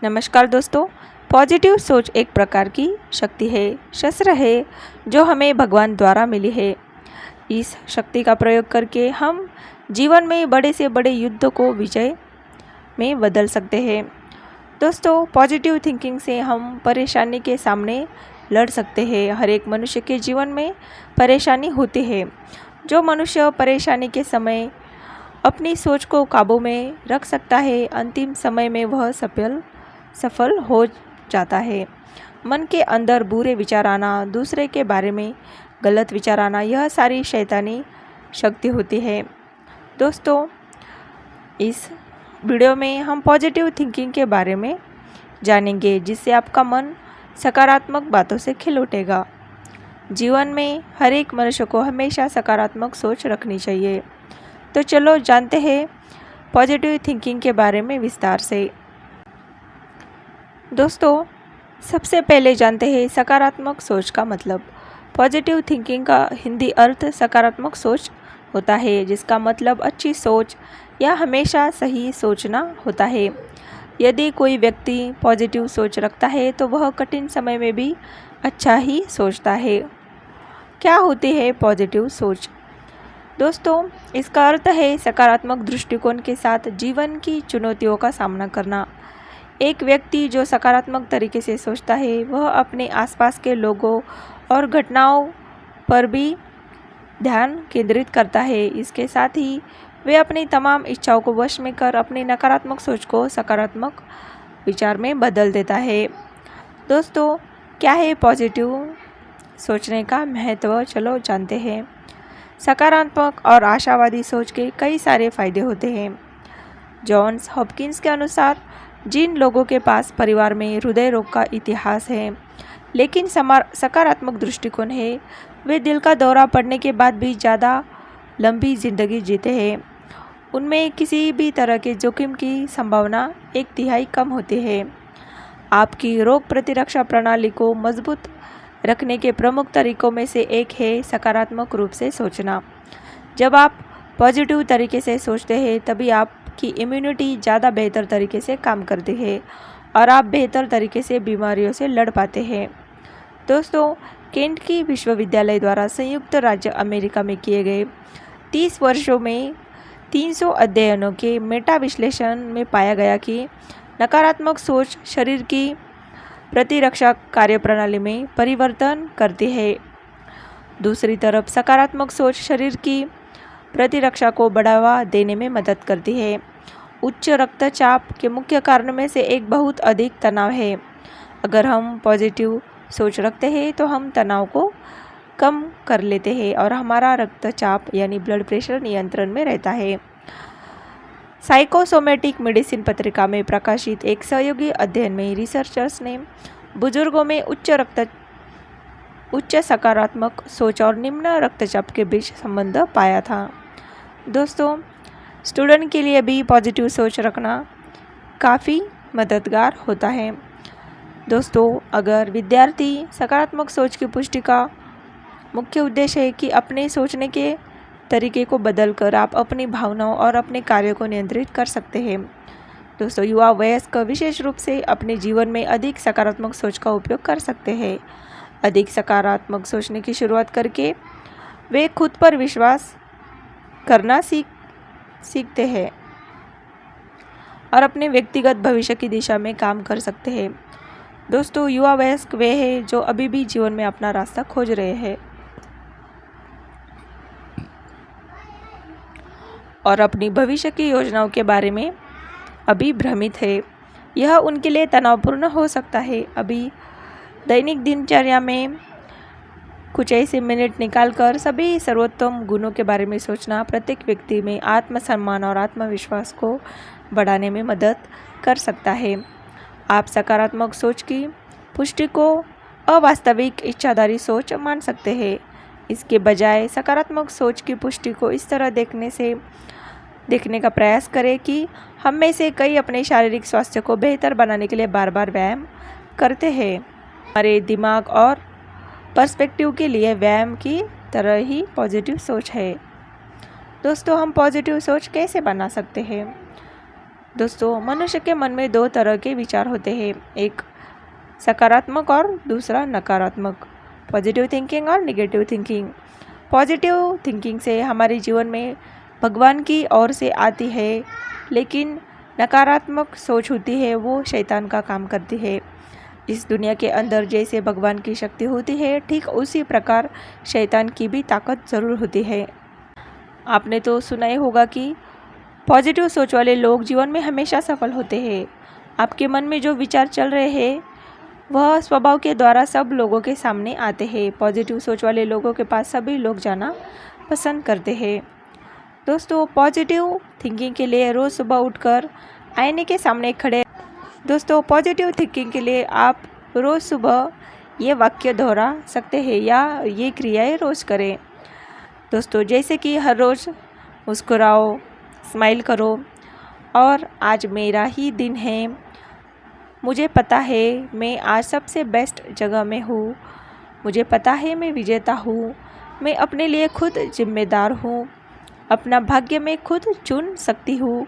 नमस्कार दोस्तों। पॉजिटिव सोच एक प्रकार की शक्ति है, शस्त्र है जो हमें भगवान द्वारा मिली है। इस शक्ति का प्रयोग करके हम जीवन में बड़े से बड़े युद्ध को विजय में बदल सकते हैं। दोस्तों, पॉजिटिव थिंकिंग से हम परेशानी के सामने लड़ सकते हैं। हर एक मनुष्य के जीवन में परेशानी होती है। जो मनुष्य परेशानी के समय अपनी सोच को काबू में रख सकता है, अंतिम समय में वह सफल हो जाता है। मन के अंदर बुरे विचार आना, दूसरे के बारे में गलत विचार आना, यह सारी शैतानी शक्ति होती है। दोस्तों, इस वीडियो में हम पॉजिटिव थिंकिंग के बारे में जानेंगे, जिससे आपका मन सकारात्मक बातों से खिल उठेगा। जीवन में हर एक मनुष्य को हमेशा सकारात्मक सोच रखनी चाहिए। तो चलो जानते हैं पॉजिटिव थिंकिंग के बारे में विस्तार से। दोस्तों, सबसे पहले जानते हैं सकारात्मक सोच का मतलब। पॉजिटिव थिंकिंग का हिंदी अर्थ सकारात्मक सोच होता है, जिसका मतलब अच्छी सोच या हमेशा सही सोचना होता है। यदि कोई व्यक्ति पॉजिटिव सोच रखता है तो वह कठिन समय में भी अच्छा ही सोचता है। क्या होती है पॉजिटिव सोच? दोस्तों, इसका अर्थ है सकारात्मक दृष्टिकोण के साथ जीवन की चुनौतियों का सामना करना। एक व्यक्ति जो सकारात्मक तरीके से सोचता है, वह अपने आसपास के लोगों और घटनाओं पर भी ध्यान केंद्रित करता है। इसके साथ ही वे अपनी तमाम इच्छाओं को वश में कर अपनी नकारात्मक सोच को सकारात्मक विचार में बदल देता है। दोस्तों, क्या है पॉजिटिव सोचने का महत्व? चलो जानते हैं। सकारात्मक और आशावादी सोच के कई सारे फायदे होते हैं। जॉन्स हॉपकिंस के अनुसार जिन लोगों के पास परिवार में हृदय रोग का इतिहास है लेकिन सकारात्मक दृष्टिकोण है, वे दिल का दौरा पड़ने के बाद भी ज़्यादा लंबी जिंदगी जीते हैं। उनमें किसी भी तरह के जोखिम की संभावना 1/3 कम होती है। आपकी रोग प्रतिरक्षा प्रणाली को मजबूत रखने के प्रमुख तरीकों में से एक है सकारात्मक रूप से सोचना। जब आप पॉजिटिव तरीके से सोचते हैं, तभी आपकी इम्यूनिटी ज़्यादा बेहतर तरीके से काम करती है और आप बेहतर तरीके से बीमारियों से लड़ पाते हैं। दोस्तों, केंट की विश्वविद्यालय द्वारा संयुक्त राज्य अमेरिका में किए गए 30 वर्षों में 300 अध्ययनों के मेटा विश्लेषण में पाया गया कि नकारात्मक सोच शरीर की प्रतिरक्षा कार्यप्रणाली में परिवर्तन करती है। दूसरी तरफ सकारात्मक सोच शरीर की प्रतिरक्षा को बढ़ावा देने में मदद करती है। उच्च रक्तचाप के मुख्य कारणों में से एक बहुत अधिक तनाव है। अगर हम पॉजिटिव सोच रखते हैं तो हम तनाव को कम कर लेते हैं और हमारा रक्तचाप यानी ब्लड प्रेशर नियंत्रण में रहता है। साइकोसोमेटिक मेडिसिन पत्रिका में प्रकाशित एक सहयोगी अध्ययन में रिसर्चर्स ने बुजुर्गों में उच्च सकारात्मक सोच और निम्न रक्तचाप के बीच संबंध पाया था। दोस्तों, स्टूडेंट के लिए भी पॉजिटिव सोच रखना काफ़ी मददगार होता है। दोस्तों, अगर विद्यार्थी सकारात्मक सोच की पुष्टि का मुख्य उद्देश्य है कि अपने सोचने के तरीके को बदलकर आप अपनी भावनाओं और अपने कार्यों को नियंत्रित कर सकते हैं। दोस्तों, युवा वयस्क विशेष रूप से अपने जीवन में अधिक सकारात्मक सोच का उपयोग कर सकते हैं। अधिक सकारात्मक सोचने की शुरुआत करके वे खुद पर विश्वास करना सीखते हैं और अपने व्यक्तिगत भविष्य की दिशा में काम कर सकते हैं। दोस्तों, युवा वयस्क वे हैं जो अभी भी जीवन में अपना रास्ता खोज रहे हैं और अपनी भविष्य की योजनाओं के बारे में अभी भ्रमित है। यह उनके लिए तनावपूर्ण हो सकता है। अभी दैनिक दिनचर्या में कुछ ऐसे मिनट निकालकर सभी सर्वोत्तम गुणों के बारे में सोचना प्रत्येक व्यक्ति में आत्मसम्मान और आत्मविश्वास को बढ़ाने में मदद कर सकता है। आप सकारात्मक सोच की पुष्टि को अवास्तविक इच्छाधारी सोच मान सकते हैं। इसके बजाय सकारात्मक सोच की पुष्टि को इस तरह देखने का प्रयास करें कि हम में से कई अपने शारीरिक स्वास्थ्य को बेहतर बनाने के लिए बार बार व्यायाम करते हैं। हमारे दिमाग और पर्सपेक्टिव के लिए व्यायाम की तरह ही पॉजिटिव सोच है। दोस्तों, हम पॉजिटिव सोच कैसे बना सकते हैं? दोस्तों, मनुष्य के मन में दो तरह के विचार होते हैं, एक सकारात्मक और दूसरा नकारात्मक, पॉजिटिव थिंकिंग और नेगेटिव थिंकिंग। पॉजिटिव थिंकिंग से हमारे जीवन में भगवान की ओर से आती है, लेकिन नकारात्मक सोच होती है वो शैतान का काम करती है। इस दुनिया के अंदर जैसे भगवान की शक्ति होती है, ठीक उसी प्रकार शैतान की भी ताकत ज़रूर होती है। आपने तो सुना ही होगा कि पॉजिटिव सोच वाले लोग जीवन में हमेशा सफल होते हैं। आपके मन में जो विचार चल रहे हैं वह स्वभाव के द्वारा सब लोगों के सामने आते हैं। पॉजिटिव सोच वाले लोगों के पास सभी लोग जाना पसंद करते हैं। दोस्तों, पॉजिटिव थिंकिंग के लिए रोज़ सुबह उठकर आईने के सामने खड़े पॉजिटिव थिंकिंग के लिए आप रोज़ सुबह ये वाक्य दोहरा सकते हैं या ये क्रियाएं रोज़ करें। दोस्तों, जैसे कि हर रोज़ मुस्कुराओ, स्माइल करो और आज मेरा ही दिन है, मुझे पता है मैं आज सबसे बेस्ट जगह में हूँ, मुझे पता है मैं विजेता हूँ, मैं अपने लिए खुद जिम्मेदार हूँ, अपना भाग्य मैं खुद चुन सकती हूँ,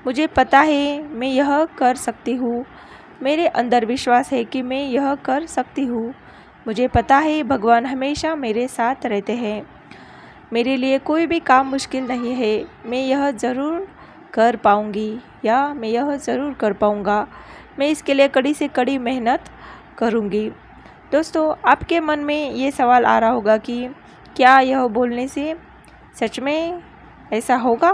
मुझे पता है मैं यह कर सकती हूँ, मेरे अंदर विश्वास है कि मैं यह कर सकती हूँ, मुझे पता है भगवान हमेशा मेरे साथ रहते हैं, मेरे लिए कोई भी काम मुश्किल नहीं है, मैं यह ज़रूर कर पाऊँगी या मैं यह ज़रूर कर पाऊँगा, मैं इसके लिए कड़ी से कड़ी मेहनत करूँगी। दोस्तों, आपके मन में ये सवाल आ रहा होगा कि क्या यह बोलने से सच में ऐसा होगा?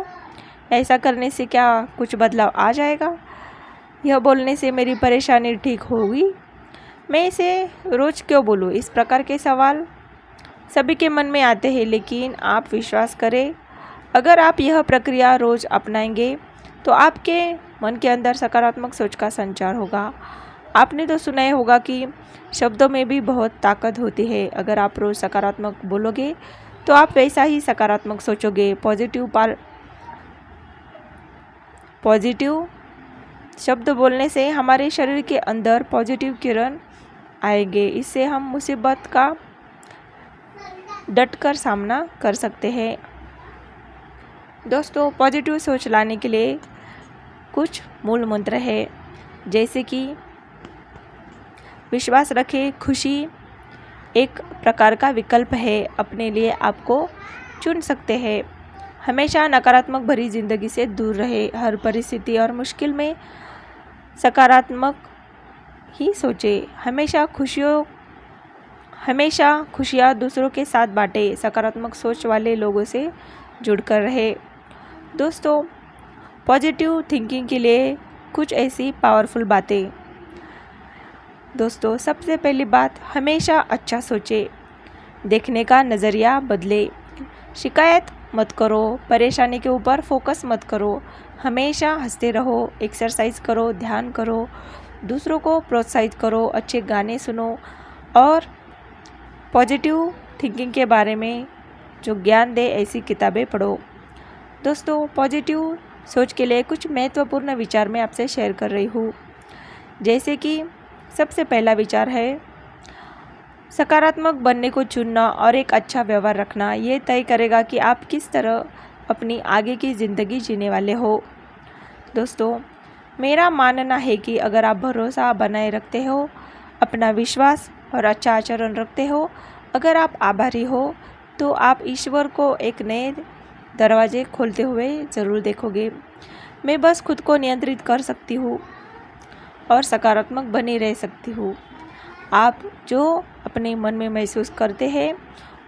ऐसा करने से क्या कुछ बदलाव आ जाएगा? यह बोलने से मेरी परेशानी ठीक होगी? मैं इसे रोज़ क्यों बोलूँ? इस प्रकार के सवाल सभी के मन में आते हैं, लेकिन आप विश्वास करें, अगर आप यह प्रक्रिया रोज़ अपनाएंगे तो आपके मन के अंदर सकारात्मक सोच का संचार होगा। आपने तो सुना ही होगा कि शब्दों में भी बहुत ताकत होती है। अगर आप रोज़ सकारात्मक बोलोगे तो आप वैसा ही सकारात्मक सोचोगे। पॉजिटिव शब्द बोलने से हमारे शरीर के अंदर पॉजिटिव किरण आएंगे। इससे हम मुसीबत का डट कर सामना कर सकते हैं। दोस्तों, पॉजिटिव सोच लाने के लिए कुछ मूल मंत्र है, जैसे कि विश्वास रखें, खुशी एक प्रकार का विकल्प है, अपने लिए आपको चुन सकते हैं, हमेशा नकारात्मक भरी जिंदगी से दूर रहे, हर परिस्थिति और मुश्किल में सकारात्मक ही सोचे, हमेशा खुशियाँ दूसरों के साथ बांटे, सकारात्मक सोच वाले लोगों से जुड़कर रहे। दोस्तों, पॉजिटिव थिंकिंग के लिए कुछ ऐसी पावरफुल बातें। दोस्तों, सबसे पहली बात, हमेशा अच्छा सोचे, देखने का नज़रिया बदले, शिकायत मत करो, परेशानी के ऊपर फोकस मत करो, हमेशा हंसते रहो, एक्सरसाइज करो, ध्यान करो, दूसरों को प्रोत्साहित करो, अच्छे गाने सुनो और पॉजिटिव थिंकिंग के बारे में जो ज्ञान दे ऐसी किताबें पढ़ो। दोस्तों, पॉजिटिव सोच के लिए कुछ महत्वपूर्ण विचार मैं आपसे शेयर कर रही हूँ। जैसे कि सबसे पहला विचार है, सकारात्मक बनने को चुनना और एक अच्छा व्यवहार रखना ये तय करेगा कि आप किस तरह अपनी आगे की ज़िंदगी जीने वाले हो। दोस्तों, मेरा मानना है कि अगर आप भरोसा बनाए रखते हो, अपना विश्वास और अच्छा आचरण रखते हो, अगर आप आभारी हो, तो आप ईश्वर को एक नए दरवाजे खोलते हुए ज़रूर देखोगे। मैं बस खुद को नियंत्रित कर सकती हूँ और सकारात्मक बनी रह सकती हूँ। आप जो अपने मन में महसूस करते हैं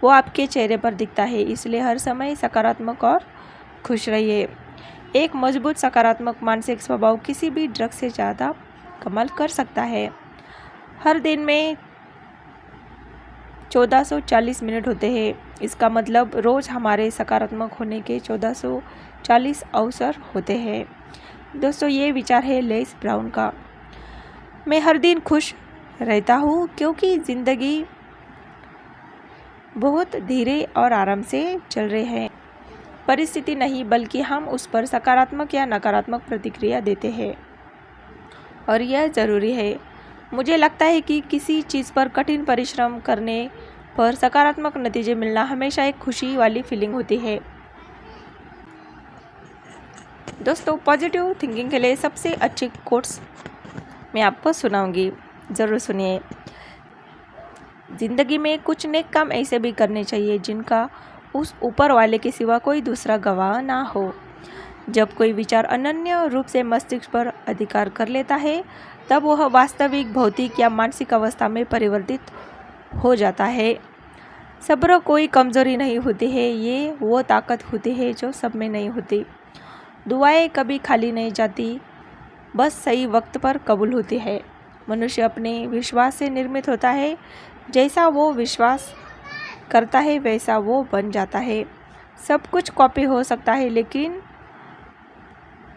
वो आपके चेहरे पर दिखता है, इसलिए हर समय सकारात्मक और खुश रहिए। एक मजबूत सकारात्मक मानसिक स्वभाव किसी भी ड्रग से ज़्यादा कमाल कर सकता है। हर दिन में 1440 मिनट होते हैं, इसका मतलब रोज़ हमारे सकारात्मक होने के 1440 अवसर होते हैं। दोस्तों, ये विचार है लेस ब्राउन का। मैं हर दिन खुश रहता हूँ क्योंकि ज़िंदगी बहुत धीरे और आराम से चल रही है। परिस्थिति नहीं, बल्कि हम उस पर सकारात्मक या नकारात्मक प्रतिक्रिया देते हैं और यह ज़रूरी है। मुझे लगता है कि किसी चीज़ पर कठिन परिश्रम करने पर सकारात्मक नतीजे मिलना हमेशा एक खुशी वाली फीलिंग होती है। दोस्तों, पॉजिटिव थिंकिंग के लिए सबसे अच्छी कोट्स मैं आपको सुनाऊंगी, ज़रूर सुनिए। ज़िंदगी में कुछ नेक काम ऐसे भी करने चाहिए जिनका उस ऊपर वाले के सिवा कोई दूसरा गवाह ना हो। जब कोई विचार अनन्य रूप से मस्तिष्क पर अधिकार कर लेता है, तब वह वास्तविक भौतिक या मानसिक अवस्था में परिवर्तित हो जाता है। सब्र कोई कमज़ोरी नहीं होती है, ये वो ताकत होती है जो सब में नहीं होती। दुआएं कभी खाली नहीं जाती, बस सही वक्त पर कबूल होती है। मनुष्य अपने विश्वास से निर्मित होता है, जैसा वो विश्वास करता है वैसा वो बन जाता है। सब कुछ कॉपी हो सकता है, लेकिन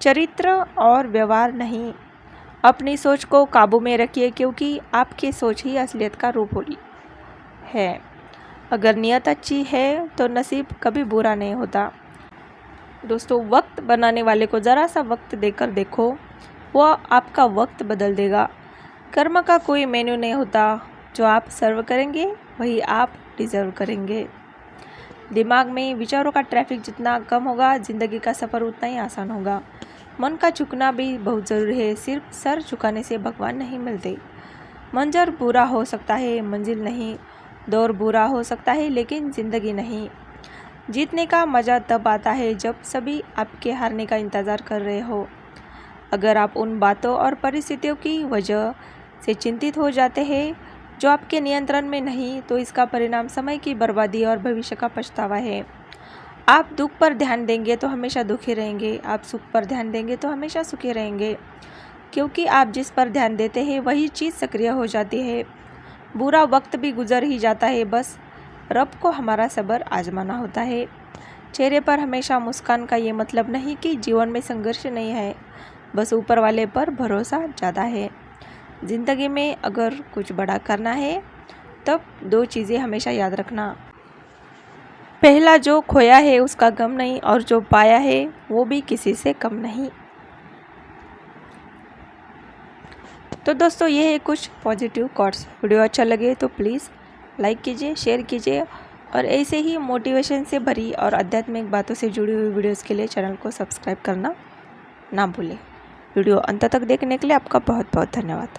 चरित्र और व्यवहार नहीं। अपनी सोच को काबू में रखिए, क्योंकि आपकी सोच ही असलियत का रूप है। अगर नीयत अच्छी है तो नसीब कभी बुरा नहीं होता। दोस्तों, वक्त बनाने वाले को ज़रा सा वक्त देकर देखो, वह आपका वक्त बदल देगा। कर्म का कोई मेन्यू नहीं होता, जो आप सर्व करेंगे वही आप डिज़र्व करेंगे। दिमाग में विचारों का ट्रैफिक जितना कम होगा, ज़िंदगी का सफ़र उतना ही आसान होगा। मन का झुकना भी बहुत ज़रूरी है, सिर्फ सर झुकाने से भगवान नहीं मिलते। मंजर बुरा हो सकता है, मंजिल नहीं। दौर बुरा हो सकता है, लेकिन ज़िंदगी नहीं। जीतने का मज़ा तब आता है जब सभी आपके हारने का इंतज़ार कर रहे हो। अगर आप उन बातों और परिस्थितियों की वजह से चिंतित हो जाते हैं जो आपके नियंत्रण में नहीं, तो इसका परिणाम समय की बर्बादी और भविष्य का पछतावा है। आप दुख पर ध्यान देंगे तो हमेशा दुखी रहेंगे, आप सुख पर ध्यान देंगे तो हमेशा सुखी रहेंगे, क्योंकि आप जिस पर ध्यान देते हैं वही चीज़ सक्रिय हो जाती है। बुरा वक्त भी गुजर ही जाता है, बस रब को हमारा सब्र आजमाना होता है। चेहरे पर हमेशा मुस्कान का ये मतलब नहीं कि जीवन में संघर्ष नहीं है, बस ऊपर वाले पर भरोसा ज़्यादा है। ज़िंदगी में अगर कुछ बड़ा करना है, तब दो चीज़ें हमेशा याद रखना। पहला, जो खोया है उसका गम नहीं, और जो पाया है वो भी किसी से कम नहीं। तो दोस्तों, ये है कुछ पॉजिटिव कोट्स। वीडियो अच्छा लगे तो प्लीज़ लाइक कीजिए, शेयर कीजिए, और ऐसे ही मोटिवेशन से भरी और आध्यात्मिक बातों से जुड़ी हुई वीडियोस के लिए चैनल को सब्सक्राइब करना ना भूलें। वीडियो अंत तक देखने के लिए आपका बहुत बहुत धन्यवाद।